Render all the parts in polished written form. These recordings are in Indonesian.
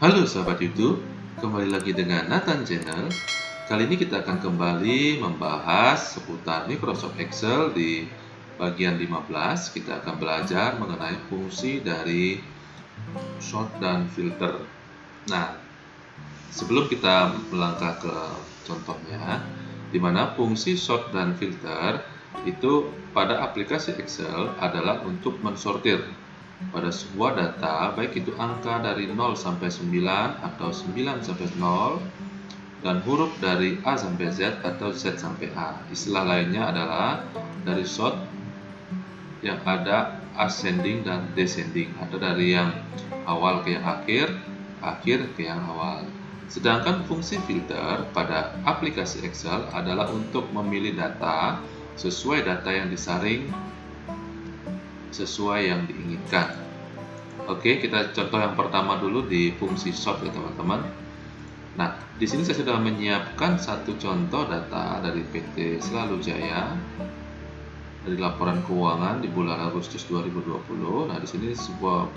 Halo sahabat YouTube, kembali lagi dengan Nathan Channel. Kali ini kita akan kembali membahas seputar Microsoft Excel di bagian 15. Kita akan belajar mengenai fungsi dari sort dan filter. Nah, sebelum kita melangkah ke contohnya, di mana fungsi sort dan filter itu pada aplikasi Excel adalah untuk mensortir pada sebuah data, baik itu angka dari 0 sampai 9 atau 9 sampai 0, dan huruf dari A sampai Z atau Z sampai A. Istilah lainnya adalah dari sort yang ada ascending dan descending, atau dari yang awal ke yang akhir, akhir ke yang awal. Sedangkan fungsi filter pada aplikasi Excel adalah untuk memilih data sesuai data yang disaring sesuai yang diinginkan. Oke, kita contoh yang pertama dulu di fungsi sort ya teman-teman. Nah, di sini saya sudah menyiapkan satu contoh data dari PT Selalu Jaya dari laporan keuangan di bulan Agustus 2020. Nah, di sini sebuah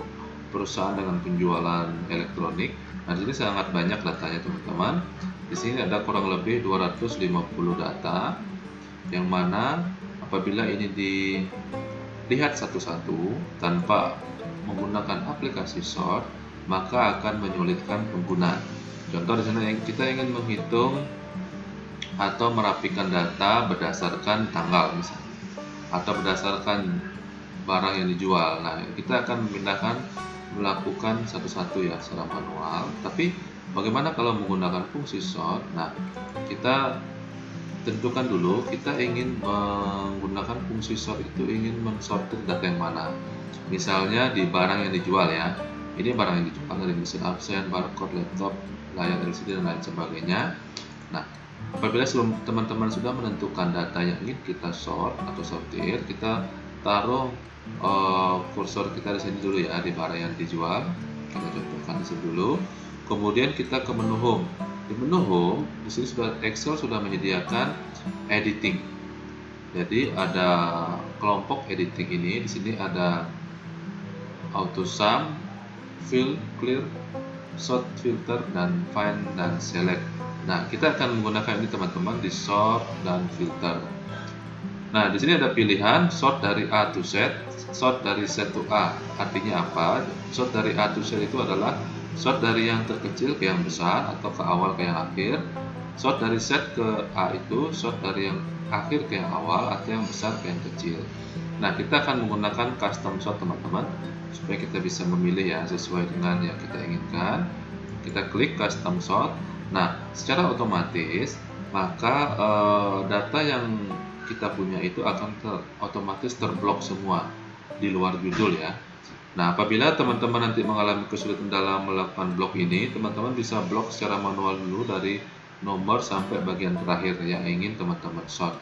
perusahaan dengan penjualan elektronik. Nah, di sini sangat banyak datanya teman-teman. Di sini ada kurang lebih 250 data, yang mana apabila ini dilihat satu-satu tanpa menggunakan aplikasi sort, maka akan menyulitkan pengguna. Contoh di sini kita ingin menghitung atau merapikan data berdasarkan tanggal misalnya, atau berdasarkan barang yang dijual. Nah, kita akan melakukan satu-satu ya secara manual. Tapi bagaimana kalau menggunakan fungsi sort? Nah, kita tentukan dulu kita ingin menggunakan fungsi sort itu ingin mensortir data yang mana. Misalnya di barang yang dijual ya. Ini barang yang dijual dari mesin absen, barcode, laptop, layar LCD dan lain sebagainya. Nah, apabila teman-teman sudah menentukan data yang ingin kita sort atau sortir, kita taruh kursor kita di sini dulu ya, di barang yang dijual. Kita contohkan di sini dulu. Kemudian kita ke menu home. Di menu home, di sini Excel sudah menyediakan editing. Jadi ada kelompok editing ini. Di sini ada auto sum, fill, clear, sort, filter, dan find dan select. Nah, kita akan menggunakan ini teman-teman di sort dan filter. Nah, di sini ada pilihan sort dari A to Z, sort dari Z to A. Artinya apa? Sort dari A to Z itu adalah sort dari yang terkecil ke yang besar atau ke awal ke yang akhir. Sort dari Z ke A itu sort dari yang akhir ke yang awal atau yang besar ke yang kecil. Nah, kita akan menggunakan custom sort teman-teman, supaya kita bisa memilih ya sesuai dengan yang kita inginkan. Kita klik custom sort. Nah, secara otomatis maka data yang kita punya itu akan otomatis terblok semua di luar judul ya. Nah, apabila teman-teman nanti mengalami kesulitan dalam melakukan blok ini, teman-teman bisa blok secara manual dulu dari nomor sampai bagian terakhir yang ingin teman-teman sort.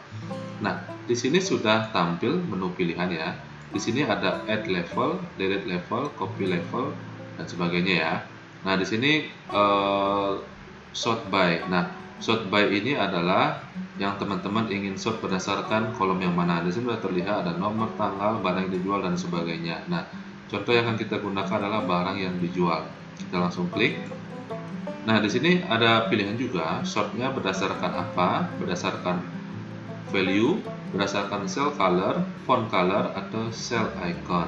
Nah, di sini sudah tampil menu pilihan ya. Di sini ada add level, delete level, copy level, dan sebagainya ya. Nah, di sini sort by. Nah, sort by ini adalah yang teman-teman ingin sort berdasarkan kolom yang mana. Di sini sudah terlihat ada nomor, tanggal, barang yang dijual, dan sebagainya. Nah, contoh yang akan kita gunakan adalah barang yang dijual. Kita langsung klik. Nah, di sini ada pilihan juga, sortnya berdasarkan apa? Berdasarkan value, berdasarkan cell color, font color, atau cell icon.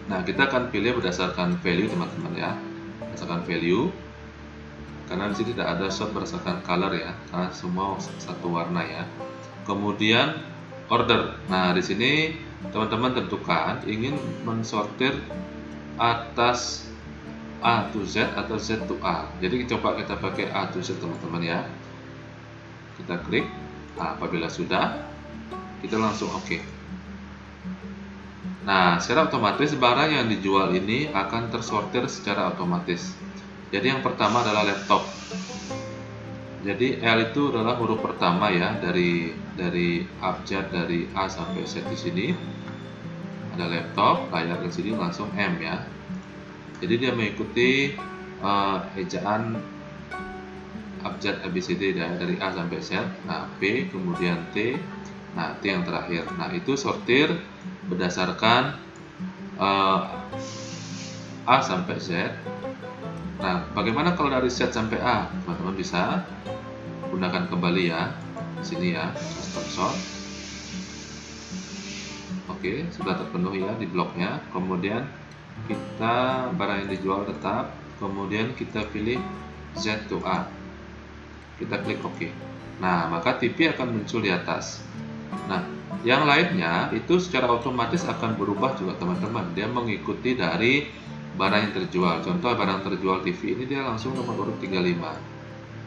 Nah, kita akan pilih berdasarkan value teman-teman ya. Berdasarkan value. Karena di sini tidak ada sort berdasarkan color ya, karena semua satu warna ya. Kemudian order. Nah, di sini teman-teman tentukan ingin mensortir atas A to Z atau Z to A. Jadi coba kita pakai A to Z teman-teman ya. Kita klik. Nah, apabila sudah, kita langsung OK. Nah, secara otomatis barang yang dijual ini akan tersortir secara otomatis. Jadi yang pertama adalah laptop. Jadi L itu adalah huruf pertama ya dari abjad dari A sampai Z di sini. Ada laptop, layar di sini langsung M ya. Jadi dia mengikuti ejaan abjad ABCD dari A sampai Z. Nah, P, kemudian T, nah T yang terakhir. Nah, itu sortir berdasarkan A sampai Z Nah, bagaimana kalau dari Z sampai A? Teman-teman bisa gunakan kembali ya, di sini ya, custom sort. Oke, sudah terpenuhi ya di bloknya. Kemudian kita barang yang dijual tetap, kemudian kita pilih Z to A. Kita klik OK. Nah, maka TV akan muncul di atas. Nah, yang lainnya itu secara otomatis akan berubah juga teman-teman. Dia mengikuti dari barang yang terjual. Contoh barang terjual TV ini dia langsung nomor urut 35.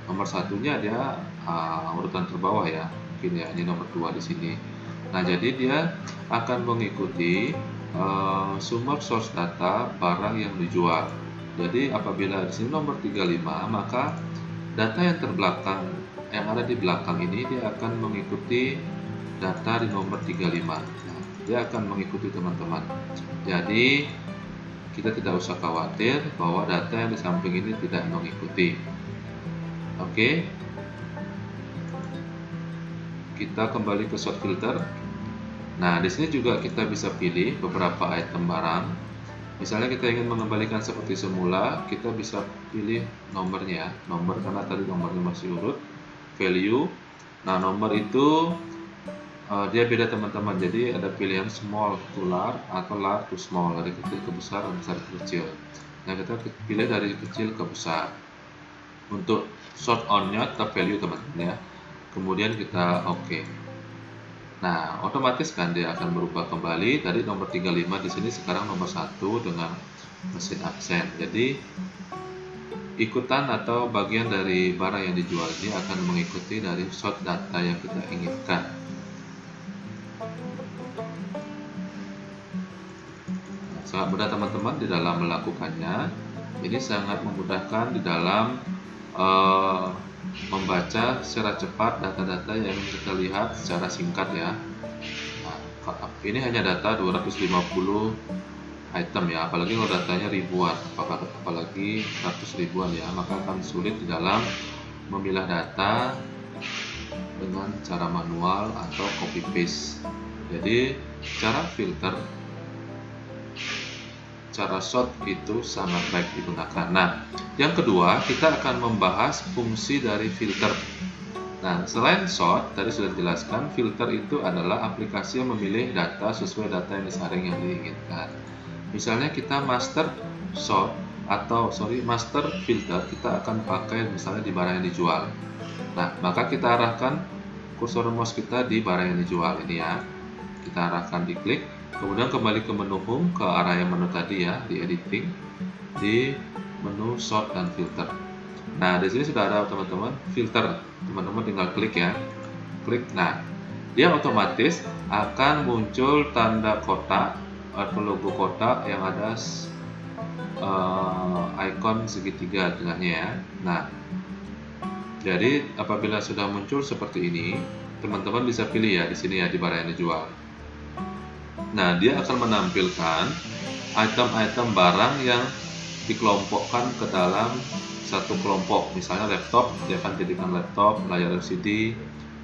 Nomor satunya dia urutan terbawah ya. Mungkin ya ini nomor 2 di sini. Nah, jadi dia akan mengikuti sumber source data barang yang dijual. Jadi apabila di sini nomor 35, maka data yang terbelakang yang ada di belakang ini dia akan mengikuti data di nomor 35. Nah, dia akan mengikuti teman-teman. Jadi kita tidak usah khawatir bahwa data yang di samping ini tidak mengikuti. Oke. Kita kembali ke sort filter. Nah, di sini juga kita bisa pilih beberapa item barang. Misalnya kita ingin mengembalikan seperti semula, kita bisa pilih nomornya, nomor karena tadi nomornya masih urut, value. Nah, nomor itu dia beda teman-teman. Jadi ada pilihan small to large atau large to small, dari kecil ke besar atau besar ke kecil. Nah, kita pilih dari kecil ke besar. Untuk sort on-nya tetap value teman-teman ya. Kemudian kita OK. Nah, otomatis kan dia akan berubah kembali dari nomor 35 di sini sekarang nomor 1 dengan mesin aksen. Jadi ikutan atau bagian dari barang yang dijual ini akan mengikuti dari sort data yang kita inginkan. Sangat mudah teman-teman di dalam melakukannya. Ini sangat memudahkan di dalam membaca secara cepat data-data yang kita lihat secara singkat ya. Nah, ini hanya data 250 item ya, apalagi kalau datanya ribuan, apalagi 100 ribuan ya, maka akan sulit di dalam memilah data dengan cara manual atau copy paste. Jadi cara filter, cara sort itu sangat baik digunakan. Nah, yang kedua kita akan membahas fungsi dari filter. Nah, selain sort, tadi sudah dijelaskan, filter itu adalah aplikasi yang memilih data sesuai data yang disaring yang diinginkan. Misalnya kita master sort atau master filter, kita akan pakai misalnya di barang yang dijual. Nah, maka kita arahkan kursor mouse kita di barang yang dijual ini ya. Kita arahkan di klik. Kemudian kembali ke menu home, ke arah yang menu tadi ya, di editing, di menu sort dan filter. Nah, di sini sudah ada teman-teman filter. Teman-teman tinggal klik ya. Klik. Nah, dia otomatis akan muncul tanda kotak atau logo kotak yang ada icon segitiga dengannya ya. Nah, jadi apabila sudah muncul seperti ini, teman-teman bisa pilih ya di sini ya di barang yang dijual. Nah, dia akan menampilkan item-item barang yang dikelompokkan ke dalam satu kelompok. Misalnya laptop, dia akan jadikan laptop, layar LCD,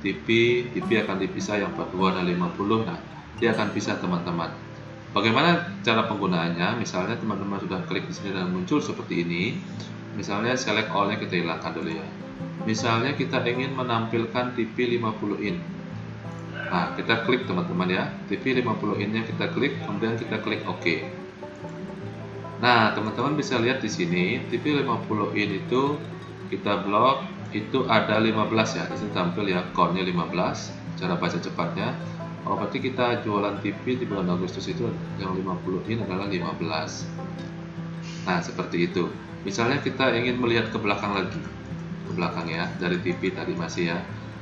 TV akan dipisah yang 42 dan 50. Nah, dia akan pisah teman-teman. Bagaimana cara penggunaannya? Misalnya teman-teman sudah klik di sini dan muncul seperti ini. Misalnya select all-nya kita hilangkan dulu ya. Misalnya kita ingin menampilkan TV 50 in. Nah, kita klik teman-teman ya, TV 50 in-nya kita klik, kemudian kita klik OK. Nah, teman-teman bisa lihat di sini, TV 50 in itu kita blok, itu ada 15 ya, di sini tampil ya, count-nya 15, cara baca cepatnya. Oh, berarti kita jualan TV di bulan Agustus itu yang 50 in adalah 15. Nah, seperti itu. Misalnya kita ingin melihat ke belakang lagi, ke belakang ya, dari TV tadi masih ya.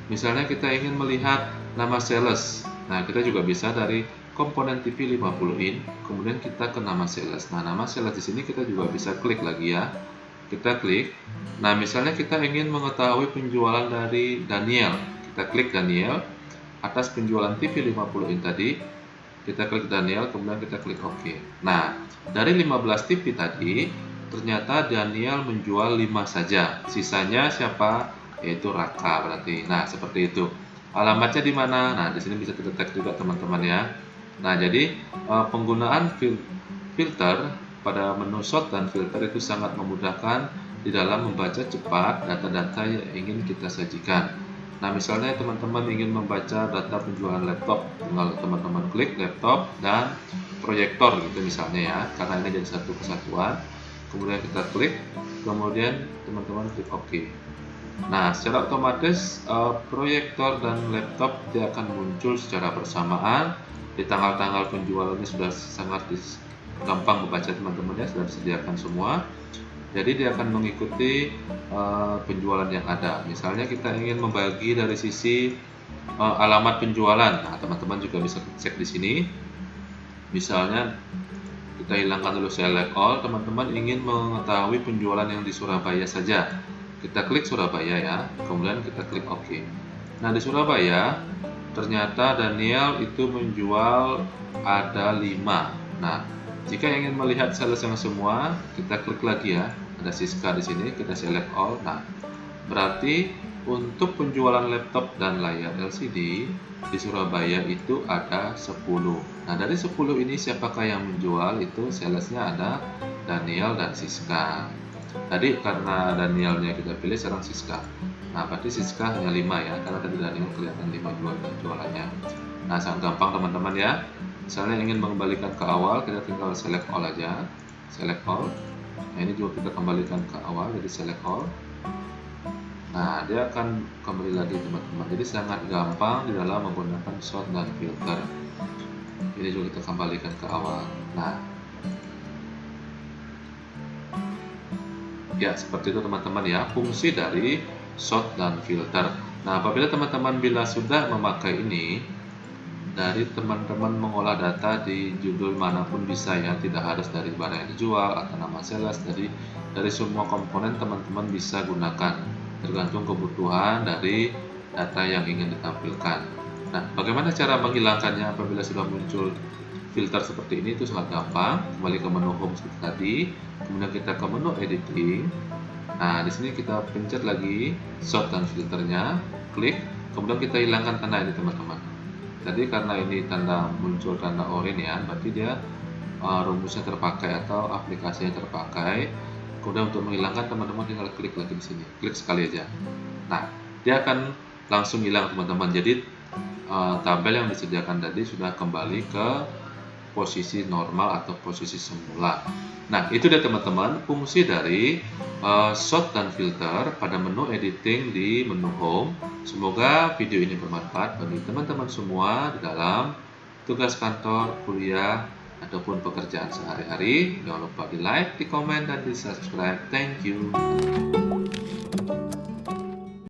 Misalnya kita ingin melihat nama sales. Nah, kita juga bisa dari komponen TV 50 in, kemudian kita ke nama sales. Nah, nama sales di sini kita juga bisa klik lagi ya. Kita klik. Nah, misalnya kita ingin mengetahui penjualan dari Daniel. Kita klik Daniel. Atas penjualan TV 50 in tadi, kita klik Daniel, kemudian kita klik OK. Nah, dari 15 TV tadi, ternyata Daniel menjual 5 saja. Sisanya siapa? Yaitu Raka berarti. Nah, seperti itu. Alamatnya di mana? Nah, di sini bisa kita teks juga teman-teman ya. Nah, jadi penggunaan filter pada menu sort dan filter itu sangat memudahkan di dalam membaca cepat data-data yang ingin kita sajikan. Nah, misalnya teman-teman ingin membaca data penjualan laptop, tinggal teman-teman klik laptop dan proyektor gitu misalnya ya, karena ini jadi satu kesatuan. Kemudian kita klik, kemudian teman-teman klik OK. Nah, secara otomatis proyektor dan laptop dia akan muncul secara bersamaan. Di tanggal-tanggal penjualannya sudah sangat gampang membaca teman-teman ya, sudah disediakan semua. Jadi dia akan mengikuti penjualan yang ada. Misalnya kita ingin membagi dari sisi alamat penjualan. Nah, teman-teman juga bisa cek di sini. Misalnya kita hilangkan dulu select all. Teman-teman ingin mengetahui penjualan yang di Surabaya saja. Kita klik Surabaya ya. Kemudian kita klik OK. Nah, di Surabaya ternyata Daniel itu menjual ada 5. Nah, jika ingin melihat sales yang semua, kita klik lagi ya. Ada Siska di sini, kita select all. Nah, berarti untuk penjualan laptop dan layar LCD di Surabaya itu ada 10. Nah, dari 10 ini siapakah yang menjual? Itu salesnya ada Daniel dan Siska. Tadi karena Danielnya kita pilih, sekarang Siska. Nah, berarti Siska hanya 5 ya, karena tadi Daniel kelihatan 5 jualannya. Nah, sangat gampang teman-teman ya. Misalnya ingin mengembalikan ke awal, kita tinggal select all aja, select all. Nah, ini juga kita kembalikan ke awal, jadi select all. Nah, dia akan kembali lagi teman-teman. Jadi sangat gampang di dalam menggunakan sort dan filter. Ini juga kita kembalikan ke awal. Nah, ya seperti itu teman-teman ya, fungsi dari sort dan filter. Nah, apabila teman-teman bila sudah memakai ini, dari teman-teman mengolah data di judul manapun bisa ya, tidak harus dari barang yang dijual atau nama sales. Dari semua komponen teman-teman bisa gunakan, tergantung kebutuhan dari data yang ingin ditampilkan. Nah, bagaimana cara menghilangkannya apabila sudah muncul filter seperti ini? Itu sangat gampang. Kembali ke menu home seperti tadi, kemudian kita ke menu editing. Nah, di sini kita pencet lagi sort dan filternya, klik, kemudian kita hilangkan tanda ini teman-teman. Tadi karena ini tanda muncul tanda oranye ya, berarti dia rumusnya terpakai atau aplikasinya terpakai. Kemudian untuk menghilangkan teman-teman tinggal klik lagi di sini, klik sekali aja. Nah, dia akan langsung hilang teman-teman. Jadi tabel yang disediakan tadi sudah kembali ke posisi normal atau posisi semula. Nah, itu dia teman-teman fungsi dari sort dan filter pada menu editing di menu home. Semoga video ini bermanfaat bagi teman-teman semua di dalam tugas kantor, kuliah, ataupun pekerjaan sehari-hari. Jangan lupa di like, di komen, dan di subscribe. Thank you.